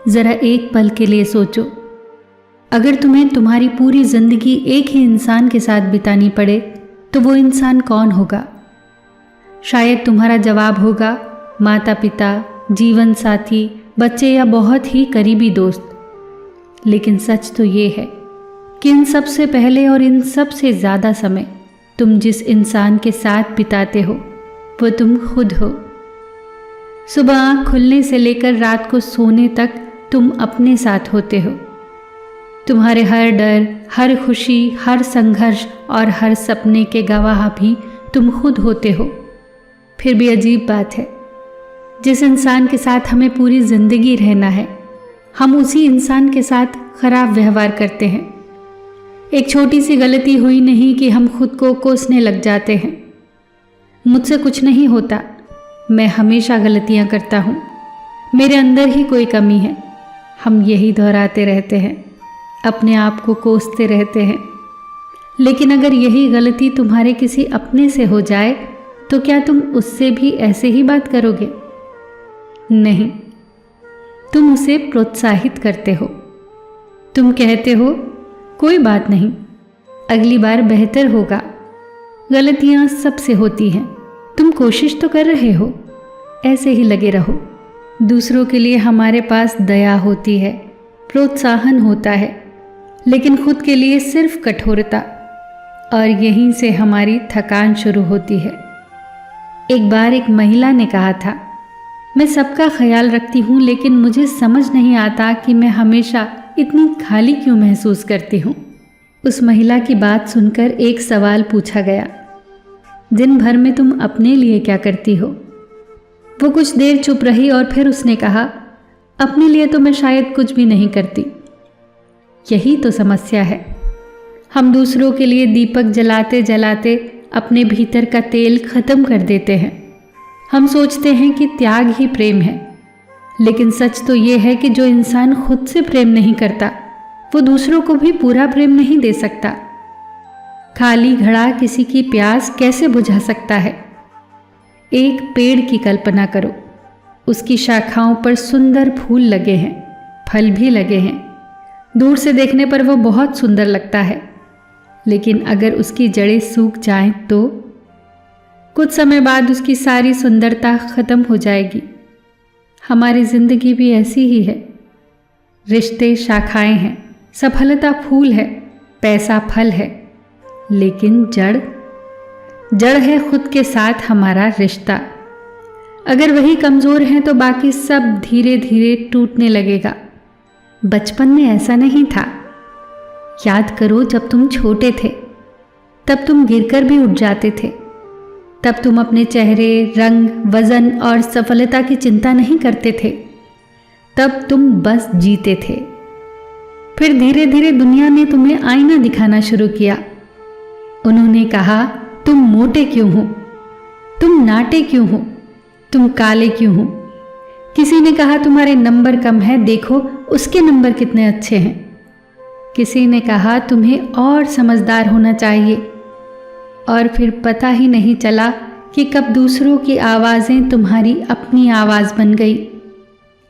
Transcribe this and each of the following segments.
ज़रा एक पल के लिए सोचो, अगर तुम्हें तुम्हारी पूरी ज़िंदगी एक ही इंसान के साथ बितानी पड़े तो वो इंसान कौन होगा? शायद तुम्हारा जवाब होगा माता पिता, जीवन साथी, बच्चे या बहुत ही करीबी दोस्त। लेकिन सच तो ये है कि इन सब से पहले और इन सब से ज़्यादा समय तुम जिस इंसान के साथ बिताते हो वो तुम खुद हो। सुबह आँख खुलने से लेकर रात को सोने तक तुम अपने साथ होते हो। तुम्हारे हर डर, हर खुशी, हर संघर्ष और हर सपने के गवाह भी तुम खुद होते हो। फिर भी अजीब बात है, जिस इंसान के साथ हमें पूरी ज़िंदगी रहना है, हम उसी इंसान के साथ खराब व्यवहार करते हैं। एक छोटी सी गलती हुई नहीं कि हम खुद को कोसने लग जाते हैं। मुझसे कुछ नहीं होता, मैं हमेशा गलतियां करता हूँ, मेरे अंदर ही कोई कमी है। हम यही दोहराते रहते हैं, अपने आप को कोसते रहते हैं। लेकिन अगर यही गलती तुम्हारे किसी अपने से हो जाए तो क्या तुम उससे भी ऐसे ही बात करोगे? नहीं, तुम उसे प्रोत्साहित करते हो। तुम कहते हो कोई बात नहीं, अगली बार बेहतर होगा। गलतियां सबसे होती हैं, तुम कोशिश तो कर रहे हो, ऐसे ही लगे रहो। दूसरों के लिए हमारे पास दया होती है, प्रोत्साहन होता है, लेकिन खुद के लिए सिर्फ कठोरता, और यहीं से हमारी थकान शुरू होती है। एक बार एक महिला ने कहा था, मैं सबका ख्याल रखती हूँ लेकिन मुझे समझ नहीं आता कि मैं हमेशा इतनी खाली क्यों महसूस करती हूँ। उस महिला की बात सुनकर एक सवाल पूछा गया, दिन भर में तुम अपने लिए क्या करती हो? वो कुछ देर चुप रही और फिर उसने कहा, अपने लिए तो मैं शायद कुछ भी नहीं करती। यही तो समस्या है, हम दूसरों के लिए दीपक जलाते जलाते अपने भीतर का तेल खत्म कर देते हैं। हम सोचते हैं कि त्याग ही प्रेम है, लेकिन सच तो ये है कि जो इंसान खुद से प्रेम नहीं करता वो दूसरों को भी पूरा प्रेम नहीं दे सकता। खाली घड़ा किसी की प्यास कैसे बुझा सकता है? एक पेड़ की कल्पना करो, उसकी शाखाओं पर सुंदर फूल लगे हैं, फल भी लगे हैं। दूर से देखने पर वो बहुत सुंदर लगता है, लेकिन अगर उसकी जड़ें सूख जाएं तो कुछ समय बाद उसकी सारी सुंदरता खत्म हो जाएगी। हमारी जिंदगी भी ऐसी ही है। रिश्ते शाखाएं हैं, सफलता फूल है, पैसा फल है, लेकिन जड़ है खुद के साथ हमारा रिश्ता। अगर वही कमज़ोर है तो बाकी सब धीरे धीरे टूटने लगेगा। बचपन में ऐसा नहीं था। याद करो, जब तुम छोटे थे तब तुम गिरकर भी उठ जाते थे। तब तुम अपने चेहरे, रंग, वजन और सफलता की चिंता नहीं करते थे। तब तुम बस जीते थे। फिर धीरे धीरे दुनिया ने तुम्हें आईना दिखाना शुरू किया। उन्होंने कहा, तुम मोटे क्यों हो, तुम नाटे क्यों हो, तुम काले क्यों हो। किसी ने कहा तुम्हारे नंबर कम है, देखो उसके नंबर कितने अच्छे हैं। किसी ने कहा तुम्हें और समझदार होना चाहिए। और फिर पता ही नहीं चला कि कब दूसरों की आवाज़ें तुम्हारी अपनी आवाज़ बन गई।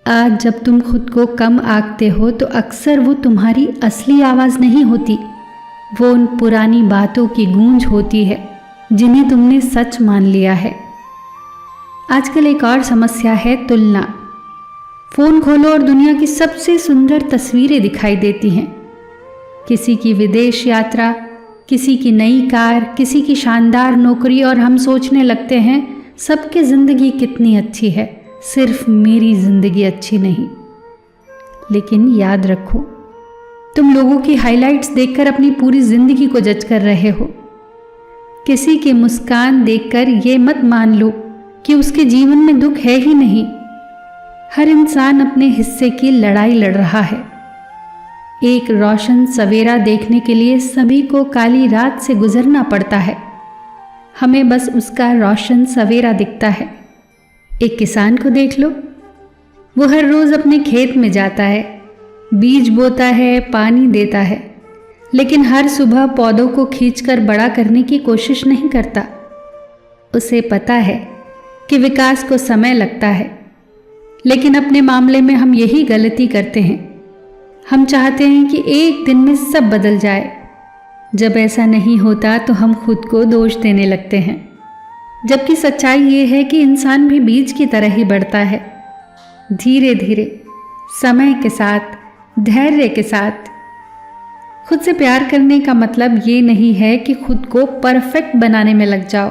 आज जब तुम खुद को कम आंकते हो तो अक्सर वो तुम्हारी असली आवाज़ नहीं होती, वो उन पुरानी बातों की गूंज होती है जिन्हें तुमने सच मान लिया है। आजकल एक और समस्या है तुलना। फ़ोन खोलो और दुनिया की सबसे सुंदर तस्वीरें दिखाई देती हैं। किसी की विदेश यात्रा, किसी की नई कार, किसी की शानदार नौकरी, और हम सोचने लगते हैं सबकी ज़िंदगी कितनी अच्छी है, सिर्फ मेरी ज़िंदगी अच्छी नहीं। लेकिन याद रखो, तुम लोगों की हाइलाइट्स देखकर अपनी पूरी ज़िंदगी को जज कर रहे हो। किसी की मुस्कान देखकर ये मत मान लो कि उसके जीवन में दुख है ही नहीं। हर इंसान अपने हिस्से की लड़ाई लड़ रहा है। एक रोशन सवेरा देखने के लिए सभी को काली रात से गुजरना पड़ता है। हमें बस उसका रोशन सवेरा दिखता है। एक किसान को देख लो, वो हर रोज़ अपने खेत में जाता है, बीज बोता है, पानी देता है, लेकिन हर सुबह पौधों को खींचकर बड़ा करने की कोशिश नहीं करता। उसे पता है कि विकास को समय लगता है, लेकिन अपने मामले में हम यही गलती करते हैं। हम चाहते हैं कि एक दिन में सब बदल जाए। जब ऐसा नहीं होता तो हम खुद को दोष देने लगते हैं, जबकि सच्चाई ये है कि इंसान भी बीज की तरह ही बढ़ता है, धीरे धीरे, समय के साथ, धैर्य के साथ। खुद से प्यार करने का मतलब ये नहीं है कि खुद को परफेक्ट बनाने में लग जाओ।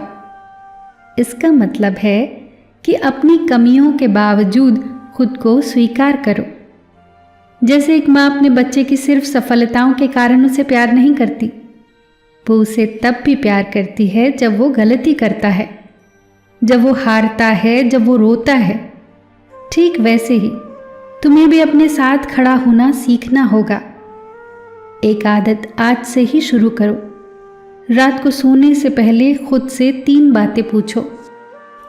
इसका मतलब है कि अपनी कमियों के बावजूद खुद को स्वीकार करो। जैसे एक माँ अपने बच्चे की सिर्फ सफलताओं के कारण उसे प्यार नहीं करती, वो उसे तब भी प्यार करती है जब वो गलती करता है, जब वो हारता है, जब वो रोता है। ठीक वैसे ही तुम्हें भी अपने साथ खड़ा होना सीखना होगा। एक आदत आज से ही शुरू करो। रात को सोने से पहले खुद से 3 बातें पूछो।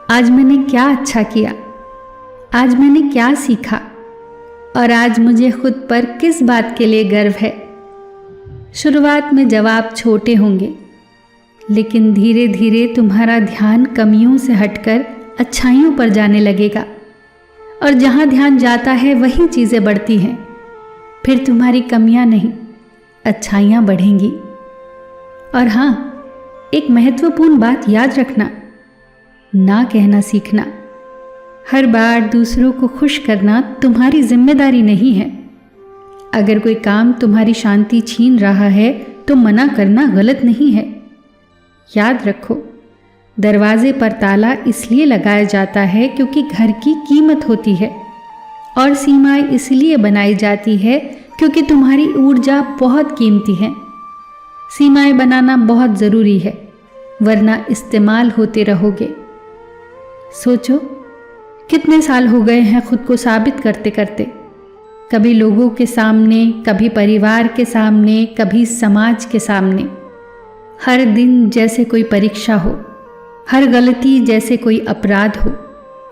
आज मैंने क्या अच्छा किया, आज मैंने क्या सीखा, और आज मुझे खुद पर किस बात के लिए गर्व है। शुरुआत में जवाब छोटे होंगे, लेकिन धीरे धीरे तुम्हारा ध्यान कमियों से हटकर अच्छाइयों पर जाने लगेगा, और जहाँ ध्यान जाता है वही चीज़ें बढ़ती हैं। फिर तुम्हारी कमियां नहीं, अच्छाइयाँ बढ़ेंगी। और हाँ, एक महत्वपूर्ण बात याद रखना, ना कहना सीखना। हर बार दूसरों को खुश करना तुम्हारी जिम्मेदारी नहीं है। अगर कोई काम तुम्हारी शांति छीन रहा है तो मना करना गलत नहीं है। याद रखो, दरवाजे पर ताला इसलिए लगाया जाता है क्योंकि घर की कीमत होती है, और सीमाएं इसलिए बनाई जाती है क्योंकि तुम्हारी ऊर्जा बहुत कीमती है। सीमाएं बनाना बहुत ज़रूरी है, वरना इस्तेमाल होते रहोगे। सोचो, कितने साल हो गए हैं खुद को साबित करते करते, कभी लोगों के सामने, कभी परिवार के सामने, कभी समाज के सामने। हर दिन जैसे कोई परीक्षा हो, हर गलती जैसे कोई अपराध हो,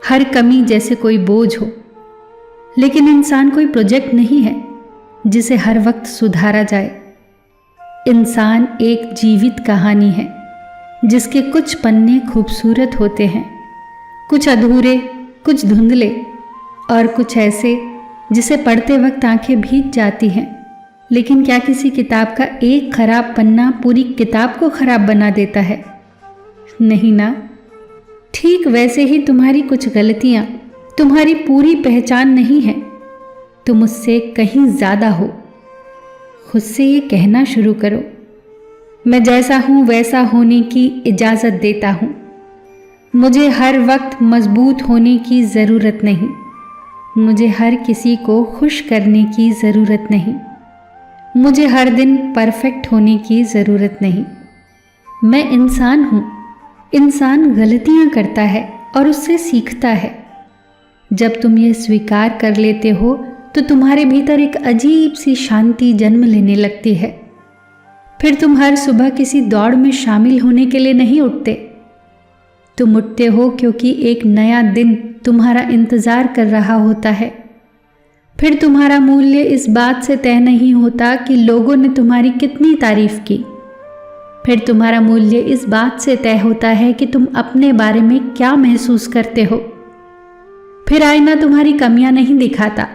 हर कमी जैसे कोई बोझ हो। लेकिन इंसान कोई प्रोजेक्ट नहीं है जिसे हर वक्त सुधारा जाए। इंसान एक जीवित कहानी है जिसके कुछ पन्ने खूबसूरत होते हैं, कुछ अधूरे, कुछ धुंधले, और कुछ ऐसे जिसे पढ़ते वक्त आंखें भीग जाती हैं। लेकिन क्या किसी किताब का एक खराब पन्ना पूरी किताब को खराब बना देता है? नहीं ना। ठीक वैसे ही तुम्हारी कुछ गलतियां तुम्हारी पूरी पहचान नहीं है, तुम उससे कहीं ज़्यादा हो। खुद से ये कहना शुरू करो, मैं जैसा हूँ वैसा होने की इजाज़त देता हूँ। मुझे हर वक्त मजबूत होने की ज़रूरत नहीं, मुझे हर किसी को खुश करने की ज़रूरत नहीं, मुझे हर दिन परफेक्ट होने की ज़रूरत नहीं। मैं इंसान हूँ। इंसान गलतियाँ करता है और उससे सीखता है। जब तुम ये स्वीकार कर लेते हो तो तुम्हारे भीतर एक अजीब सी शांति जन्म लेने लगती है। फिर तुम हर सुबह किसी दौड़ में शामिल होने के लिए नहीं उठते। तुम उठते हो क्योंकि एक नया दिन तुम्हारा इंतज़ार कर रहा होता है। फिर तुम्हारा मूल्य इस बात से तय नहीं होता कि लोगों ने तुम्हारी कितनी तारीफ की। फिर तुम्हारा मूल्य इस बात से तय होता है कि तुम अपने बारे में क्या महसूस करते हो। फिर आईना तुम्हारी कमियां नहीं दिखाता,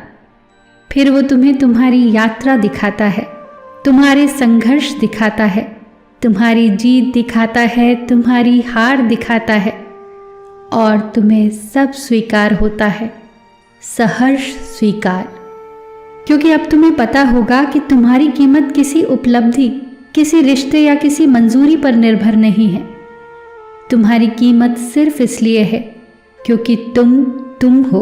फिर वो तुम्हें तुम्हारी यात्रा दिखाता है, तुम्हारे संघर्ष दिखाता है, तुम्हारी जीत दिखाता है, तुम्हारी हार दिखाता है, और तुम्हें सब स्वीकार होता है, सहर्ष स्वीकार। क्योंकि अब तुम्हें पता होगा कि तुम्हारी कीमत किसी उपलब्धि, किसी रिश्ते या किसी मंजूरी पर निर्भर नहीं है। तुम्हारी कीमत सिर्फ इसलिए है क्योंकि तुम हो।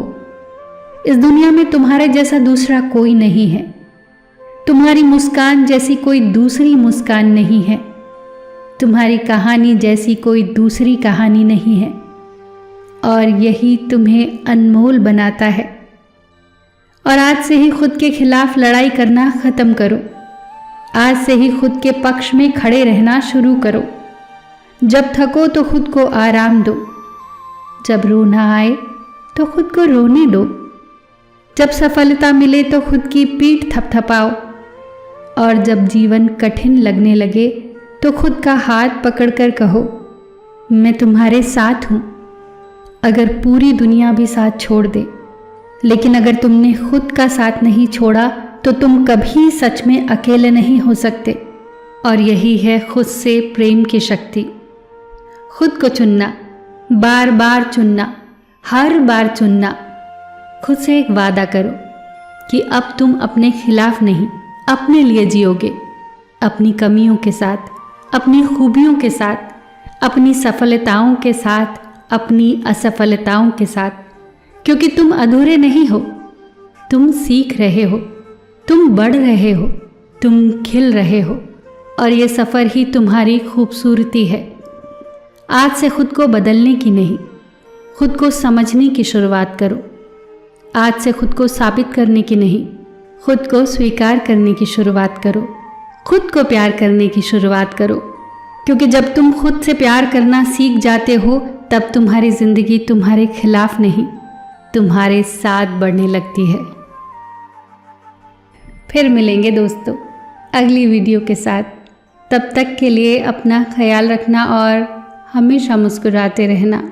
इस दुनिया में तुम्हारे जैसा दूसरा कोई नहीं है। तुम्हारी मुस्कान जैसी कोई दूसरी मुस्कान नहीं है। तुम्हारी कहानी जैसी कोई दूसरी कहानी नहीं है। और यही तुम्हें अनमोल बनाता है। और आज से ही खुद के खिलाफ लड़ाई करना ख़त्म करो। आज से ही खुद के पक्ष में खड़े रहना शुरू करो। जब थको तो खुद को आराम दो। जब रोना आए तो खुद को रोने दो। जब सफलता मिले तो खुद की पीठ थपथपाओ। और जब जीवन कठिन लगने लगे तो खुद का हाथ पकड़कर कहो, मैं तुम्हारे साथ हूँ। अगर पूरी दुनिया भी साथ छोड़ दे, लेकिन अगर तुमने खुद का साथ नहीं छोड़ा तो तुम कभी सच में अकेले नहीं हो सकते। और यही है खुद से प्रेम की शक्ति। खुद को चुनना, बार बार चुनना, हर बार चुनना। खुद से एक वादा करो कि अब तुम अपने खिलाफ नहीं, अपने लिए जियोगे, अपनी कमियों के साथ, अपनी खूबियों के साथ, अपनी सफलताओं के साथ, अपनी असफलताओं के साथ। क्योंकि तुम अधूरे नहीं हो, तुम सीख रहे हो, तुम बढ़ रहे हो, तुम खिल रहे हो, और ये सफ़र ही तुम्हारी खूबसूरती है। आज से खुद को बदलने की नहीं, खुद को समझने की शुरुआत करो। आज से खुद को साबित करने की नहीं, खुद को स्वीकार करने की शुरुआत करो। खुद को प्यार करने की शुरुआत करो, क्योंकि जब तुम खुद से प्यार करना सीख जाते हो तब तुम्हारी ज़िंदगी तुम्हारे खिलाफ नहीं, तुम्हारे साथ बढ़ने लगती है। फिर मिलेंगे दोस्तों अगली वीडियो के साथ। तब तक के लिए अपना ख्याल रखना और हमेशा मुस्कुराते रहना।